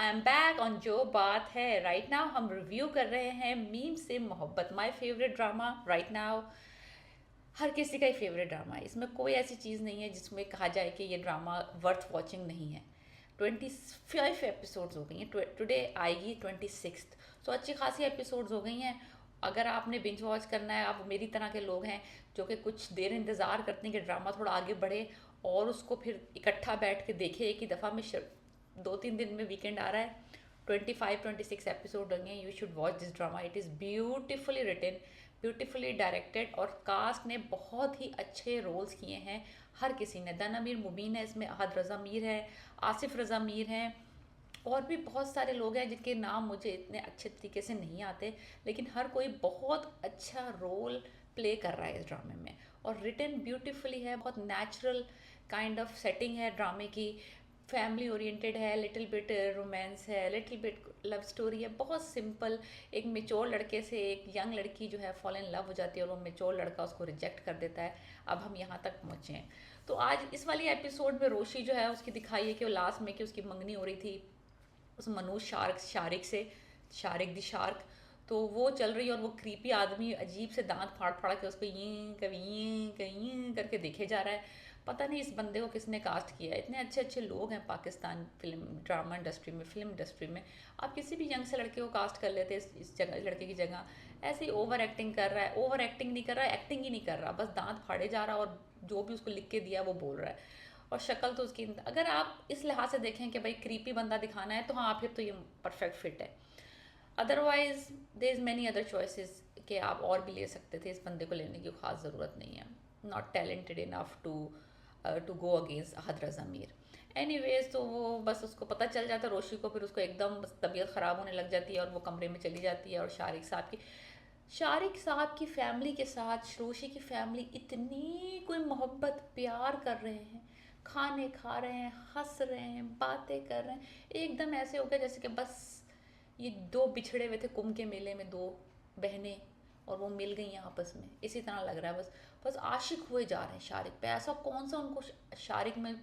I am back on जो बात है। राइट नाउ हम रिव्यू कर रहे हैं Meem Se Mohabbat, my favourite drama right now. हर किसी का ही फेवरेट ड्रामा है, इसमें कोई ऐसी चीज़ नहीं है जिसमें कहा जाए कि ये ड्रामा वर्थ वॉचिंग नहीं है। 25 एपिसोड्स हो गई हैं, टुडे आएगी 26। सो अच्छी खासी एपिसोड्स हो गई हैं। अगर आपने बिंज वॉच करना है, आप मेरी तरह के लोग हैं जो कि कुछ देर इंतज़ार करते हैं कि ड्रामा थोड़ा आगे बढ़े और उसको फिर इकट्ठा बैठ के देखे एक ही दफ़ा में। 2-3 दिन में वीकेंड आ रहा है, 25-26 एपिसोड होंगे। You should watch this drama, it is beautifully written, beautifully directed, और कास्ट ने बहुत ही अच्छे रोल्स किए हैं। हर किसी ने, दन अमीर मुबीन है इसमें, अहद रज़ा मीर है, आसिफ रज़ा मीर हैं, और भी बहुत सारे लोग हैं जिनके नाम मुझे इतने अच्छे तरीके से नहीं आते, लेकिन हर कोई बहुत अच्छा रोल प्ले कर रहा है इस ड्रामे में। और रिटन ब्यूटीफुली है, बहुत नेचुरल काइंड ऑफ सेटिंग है ड्रामे की, फैमिली ओरिएंटेड है, लिटिल बिट रोमांस है, लिटिल बिट लव स्टोरी है, बहुत सिंपल। एक मेच्योर लड़के से एक यंग लड़की जो है फॉल इन लव हो जाती है और वो मेच्योर लड़का उसको रिजेक्ट कर देता है। अब हम यहाँ तक पहुँचे हैं। तो आज इस वाली एपिसोड में रोशी जो है उसकी दिखाई है कि वो लास्ट में कि उसकी मंगनी हो रही थी उस मनोज शारिक से, शारिक दी शार्क। तो वो चल रही है और वो क्रीपी आदमी अजीब से दांत फाड़ फाड़ के उसको ये करके देखे जा रहा है। पता नहीं इस बंदे को किसने कास्ट किया है। इतने अच्छे अच्छे लोग हैं पाकिस्तान फिल्म ड्रामा इंडस्ट्री में, फिल्म इंडस्ट्री में। आप किसी भी यंग से लड़के को कास्ट कर लेते इस जगह, लड़के की जगह। ऐसे ही ओवर एक्टिंग कर रहा है, ओवर एक्टिंग नहीं कर रहा है, एक्टिंग ही नहीं कर रहा, बस दांत फाड़े जा रहा है और जो भी उसको लिख के दिया वो बोल रहा है। और शक्ल तो उसकी, अगर आप इस लिहाज से देखें कि भाई क्रीपी बंदा दिखाना है तो हाँ फिर तो ये परफेक्ट फिट है। Otherwise there is many other choices कि आप और भी ले सकते थे, इस बंदे को लेने की ख़ास ज़रूरत नहीं है। Not talented enough to go against Ahad Raza Mir. Anyways तो वो बस उसको पता चल जाता है रोशी को, फिर उसको एकदम बस तबीयत ख़राब होने लग जाती है और वो कमरे में चली जाती है। और शारिक साहब की फैमिली के साथ रोशी की फैमिली इतनी कोई मोहब्बत प्यार कर रहे हैं, खाने खा रहे हैं, हंस रहे हैं, बातें कर रहे हैं। एकदम ऐसे हो गया जैसे कि बस ये दो बिछड़े हुए थे कुंभ के मेले में, दो बहनें, और वो मिल गई हैं आपस में, इसी तरह लग रहा है। बस बस आशिक हुए जा रहे हैं शारिक पे। ऐसा कौन सा उनको शारिक में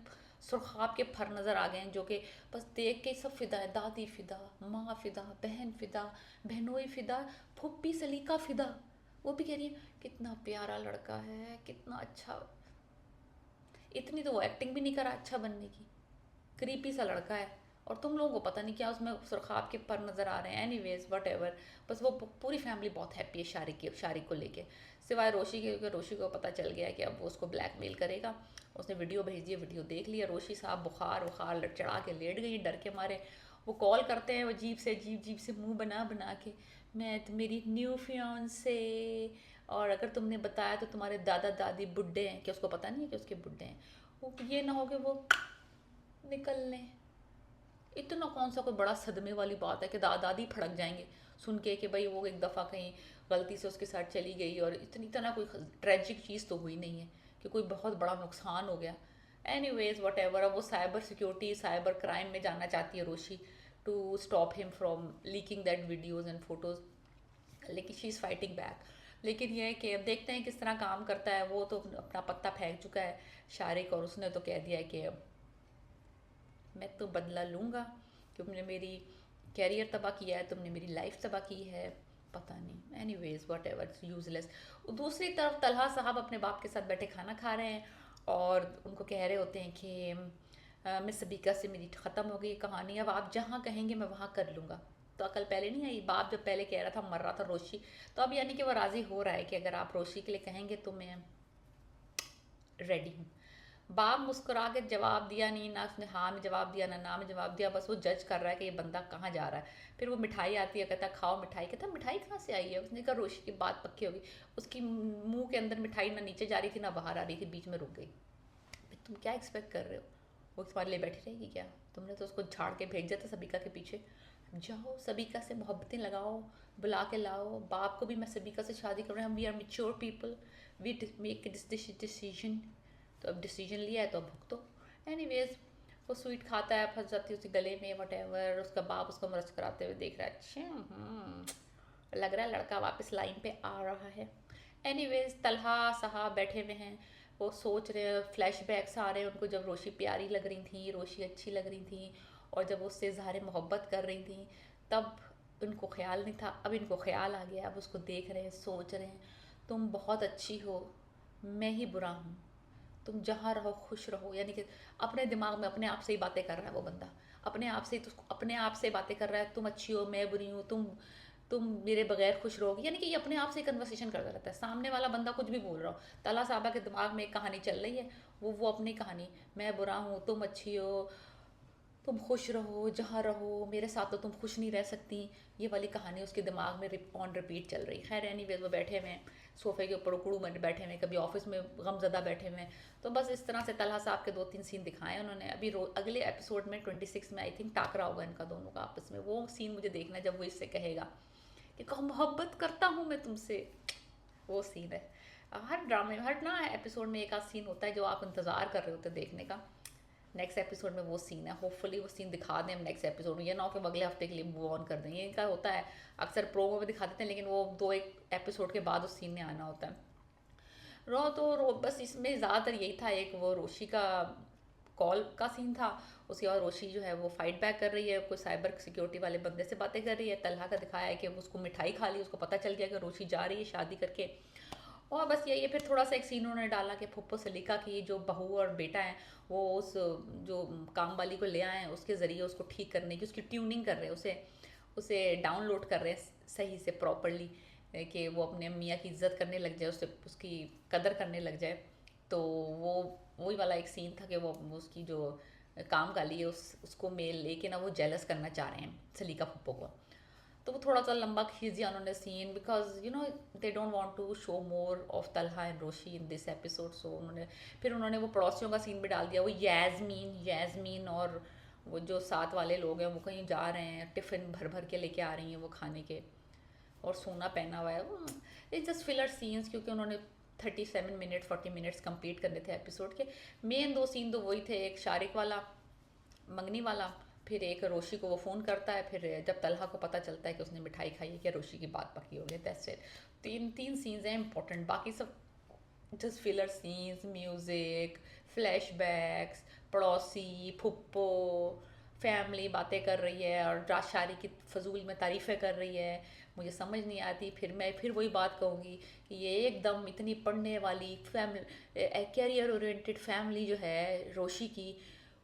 सुरखाब के फर नज़र आ गए हैं जो कि बस देख के सब फिदा है। दादी फिदा, माँ फिदा, बहन फिदा, बहनोई फिदा, फुप्पी सलीका फिदा। वो भी कह रही है कितना प्यारा लड़का है, कितना अच्छा। इतनी तो वो एक्टिंग भी नहीं करा अच्छा बनने की, क्रीपी सा लड़का है। और तुम लोगों को पता नहीं क्या उसमें सुरखाब के पर नज़र आ रहे हैं। एनीवेज वट एवर, बस वो पूरी फैमिली बहुत हैप्पी है शारिक को लेके, सिवाय रोशी के, क्योंकि रोशी को पता चल गया है कि अब वो उसको ब्लैकमेल करेगा। उसने वीडियो भेज दी, वीडियो देख लिया। रोशी साहब बुखार बुखार चढ़ा के लेट गई डर के मारे। वो कॉल करते हैं, वो अजीब से मुंह बना बना के, मैं तो मेरी न्यू फियांसे, और अगर तुमने बताया तो तुम्हारे दादा दादी बुड्ढे हैं, कि उसको पता नहीं है कि उसके बुड्ढे हैं। वो ये ना हो कि वो निकल लें। इतना कौन सा कोई बड़ा सदमे वाली बात है कि दादी फड़क जाएंगे सुन के कि भाई वो एक दफ़ा कहीं गलती से उसके साथ चली गई, और इतना कोई ट्रेजिक चीज़ तो हुई नहीं है कि कोई बहुत बड़ा नुकसान हो गया। एनीवेज वट एवर, अब वो साइबर सिक्योरिटी, साइबर क्राइम में जाना चाहती है Roshi, to stop him from leaking that videos and photos, लेकिन शी इज़ फाइटिंग बैक। लेकिन ये है कि अब देखते हैं किस तरह काम करता है। वो तो अपना पत्ता फेंक चुका है शारिक, और उसने तो कह दिया है कि मैं तो बदला लूँगा, कि तुमने मेरी कैरियर तबाह किया है, तुमने मेरी लाइफ तबाह की है। पता नहीं, एनीवेज वट एवर, यूजलेस। दूसरी तरफ तलहा साहब अपने बाप के साथ बैठे खाना खा रहे हैं और उनको कह रहे होते हैं कि मिस सबीका से मेरी ख़त्म हो गई कहानी, अब आप जहाँ कहेंगे मैं वहाँ कर लूँगा। तो अकल पहले नहीं आई, बाप जब पहले कह रहा था, मर रहा था रोशी, तो अब यानी कि वो राज़ी हो रहा है कि अगर आप रोशी के लिए कहेंगे तो मैं रेडी हूँ। बाप मुस्कुरा के जवाब दिया नहीं, ना उसने हाँ में जवाब दिया ना में जवाब दिया, बस वो जज कर रहा है कि ये बंदा कहाँ जा रहा है। फिर वो मिठाई आती है, कहता खाओ मिठाई, कहता मिठाई कहाँ से आई है। उसने कहा रोशी की बात पक्की होगी, उसकी मुंह के अंदर मिठाई ना नीचे जा रही थी ना बाहर आ रही थी, बीच में रुक गई। तुम क्या एक्सपेक्ट कर रहे हो, वो तुम्हारे लिए बैठी रहेगी क्या? तुमने तो उसको झाड़ के भेज दिया था सबिका के पीछे। जाओ सबिका से मोहब्बतें लगाओ, बुला के लाओ। बाप को भी मैं सबिका से शादी कर रहे हैं, हम we are mature people, we make decision. तो अब डिसीजन लिया है तो अब भुगतो। एनीवेज वो स्वीट खाता है, फंस जाती है उसके गले में, वट एवर। उसका बाप उसको मरच कराते हुए देख रहा है, अच्छा लग रहा है लड़का वापस लाइन पे आ रहा है। एनीवेज तलहा साहब बैठे हुए हैं, वो सोच रहे हैं, फ्लैशबैक्स आ रहे हैं उनको, जब रोशी प्यारी लग रही थी, रोशी अच्छी लग रही थी, और जब वो उससे इजहार मोहब्बत कर रही थी तब उनको ख्याल नहीं था, अब इनको ख्याल आ गया, अब उसको देख रहे हैं, सोच रहे हैं तुम बहुत अच्छी हो, मैं ही बुरा हूँ, तुम जहाँ रहो खुश रहो। यानी कि अपने दिमाग में अपने आप से ही बातें कर रहा है वो बंदा, अपने आप से तो अपने आप से बातें कर रहा है, तुम अच्छी हो मैं बुरी हूँ, तुम मेरे बगैर खुश रहोगी। यानी कि ये अपने आप से कन्वर्सेशन करता रहता है, सामने वाला बंदा कुछ भी बोल रहा हो, तला साहबा के दिमाग में एक कहानी चल रही है, वो अपनी कहानी, मैं बुरा हूँ तुम अच्छी हो, तुम खुश रहो जहाँ रहो, मेरे साथ तो तुम खुश नहीं रह सकती, ये वाली कहानी उसके दिमाग में ऑन रिपीट चल रही। खैर एनीवेज वो बैठे हुए हैं सोफे के ऊपर उकड़ू में बैठे हुए हैं, कभी ऑफिस में गमजदा बैठे हुए हैं। तो बस इस तरह से तलहा साहब के 2-3 सीन दिखाए उन्होंने। अभी अगले एपिसोड में 26 में आई थिंक टाकरा होगा इनका दोनों का आपस में, वो सीन मुझे देखना है जब वो इससे कहेगा कि कहो मोहब्बत करता हूँ मैं तुमसे, वो सीन है। हर ड्रामे में हर ना एपिसोड में एक आध सीन होता है जो आप इंतज़ार कर रहे होते हैं देखने का। नेक्स्ट एपिसोड में वो सीन है, होपफुली वो सीन दिखा दें हम नेक्स्ट एपिसोड में, ये ना हो कि हम अगले हफ्ते के लिए मूव ऑन कर दें। ये इनका होता है अक्सर प्रोमो में दिखा देते हैं लेकिन वो 2-1 एपिसोड के बाद उस सीन में आना होता है। बस इसमें ज़्यादातर यही था, एक वो रोशी का कॉल का सीन था, उसके बाद रोशी जो है वो फाइट बैक कर रही है, कोई साइबर सिक्योरिटी वाले बंदे से बातें कर रही है। तलहा का दिखाया है कि उसको मिठाई खा ली, उसको पता चल गया कि रोशी जा रही है शादी करके। और बस यही है। फिर थोड़ा सा एक सीन उन्होंने डाला कि फुप्पो सलीका की जो बहू और बेटा है वो उस जो काम वाली को ले आए हैं उसके ज़रिए उसको ठीक करने की, उसकी ट्यूनिंग कर रहे हैं, उसे उसे डाउनलोड कर रहे हैं सही से प्रॉपरली, कि वो अपने मियाँ की इज्जत करने लग जाए, उससे उसकी कदर करने लग जाए। तो वो वही वाला एक सीन था कि वो उसकी जो काम वाली है उसको मेल लेके ना वो जेलस करना चाह रहे हैं सलीका फुप्पो को। तो वो थोड़ा सा लंबा खींच दिया उन्होंने scene, because they don't want to show more of Talha and Roshi in this episode. So उन्होंने वो पड़ोसियों का सीन भी डाल दिया, वो याजमीन और वो जो साथ वाले लोग हैं वो कहीं जा रहे हैं, टिफ़िन भर भर के लेके आ रही हैं वो खाने के, और सोना पहना हुआ है। इट्स जस्ट फिलर सीन्स, क्योंकि उन्होंने 37 मिनट 40 मिनट्स कंप्लीट करने थे एपिसोड के। मेन 2 सीन तो वही थे, एक शारिक वाला मंगनी वाला, फिर एक रोशी को वो फ़ोन करता है, फिर जब तलहा को पता चलता है कि उसने मिठाई खाई है, कि रोशी की बात पक्की हो गई। That's it. तीन सीन्स हैं इंपॉर्टेंट, बाकी सब just filler scenes, music, flashbacks, पड़ोसी, फुप्पो, फैमिली बातें कर रही है और शारी की फजूल में तारीफ़ें कर रही है, मुझे समझ नहीं आती। फिर वही बात कहूँगी कि ये एकदम इतनी पढ़ने वाली फैमिली, कैरियर ओरिएंटेड फैमिली जो है रोशी की,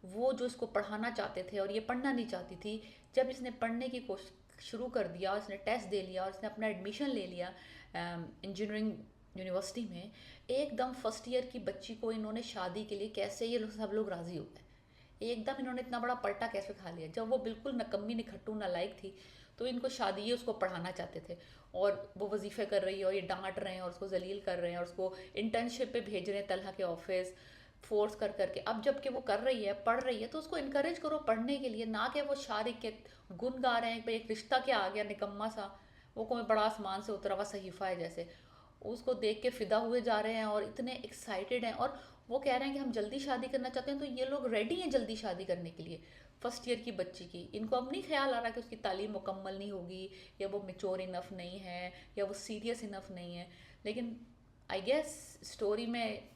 वो जो इसको पढ़ाना चाहते थे और ये पढ़ना नहीं चाहती थी। जब इसने पढ़ने की कोशिश शुरू कर दिया और इसने टेस्ट दे लिया और इसने अपना एडमिशन ले लिया इंजीनियरिंग यूनिवर्सिटी में, एकदम फर्स्ट ईयर की बच्ची को इन्होंने शादी के लिए कैसे ये सब लोग राज़ी हो गए। एकदम इन्होंने इतना बड़ा पलटा कैसे खा लिया, जब वो बिल्कुल नकम्मी निखट्टू नालायक थी तो इनको शादी ये उसको पढ़ाना चाहते थे, और वो वजीफ़े कर रही है और ये डांट रहे हैं और उसको जलील कर रहे हैं और उसको इंटर्नशिप पे भेज रहे हैं तलहा के ऑफिस, फोर्स कर करके। अब जबकि वो कर रही है, पढ़ रही है, तो उसको इनकरेज करो पढ़ने के लिए, ना कि वो शारिक के गुन गा रहे हैं कि एक रिश्ता क्या आ गया निकम्मा सा, वो कोई बड़ा आसमान से उतरा हुआ सहीफ़ा है जैसे, उसको देख के फ़िदा हुए जा रहे हैं और इतने एक्साइटेड हैं। और वो कह रहे हैं कि हम जल्दी शादी करना चाहते हैं, तो ये लोग रेडी हैं जल्दी शादी करने के लिए फर्स्ट ईयर की बच्ची की। इनको अब नहीं ख्याल आ रहा कि उसकी तालीम मुकम्मल नहीं होगी, या वो मेच्योर इनफ नहीं है, या वो सीरियस इनफ नहीं है। लेकिन आई गेस स्टोरी में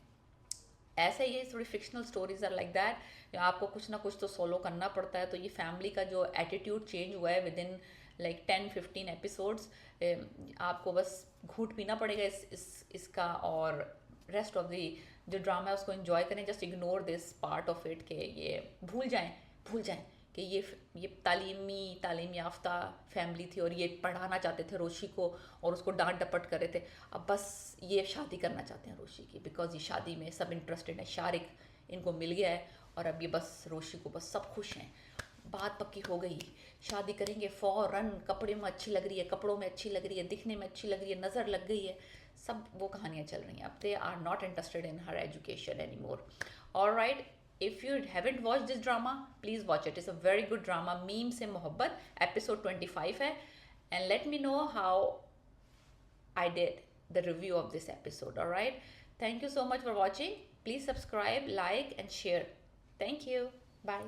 ऐसा ही है, थोड़ी fictional stories are like that, आपको कुछ ना कुछ तो सोलो करना पड़ता है। तो ये फैमिली का जो एटीट्यूड चेंज हुआ है विद इन लाइक 10-15 एपिसोड्स, आपको बस घूंट पीना पड़ेगा इसका, और रेस्ट ऑफ द जो ड्रामा है उसको एंजॉय करें। Just ignore this part of it, कि ये भूल जाएं कि ये तालीम याफ्ता फैमिली थी और ये पढ़ाना चाहते थे रोशी को और उसको डांट डपट कर रहे थे। अब बस ये शादी करना चाहते हैं रोशी की, बिकॉज ये शादी में सब इंटरेस्टेड है, शारिक इनको मिल गया है और अब ये बस रोशी को बस सब खुश हैं, बात पक्की हो गई, शादी करेंगे फ़ौरन, कपड़े में अच्छी लग रही है, कपड़ों में अच्छी लग रही है, दिखने में अच्छी लग रही है, नज़र लग गई है, सब वो कहानियाँ चल रही हैं। अब they are not interested in her education any more. Alright, if you haven't watched this drama, please watch it. It's a very good drama. Meme se mohabbat, episode 25 hai, and let me know how I did the review of this episode. All right, thank you so much for watching. Please subscribe, like and share. Thank you. Bye.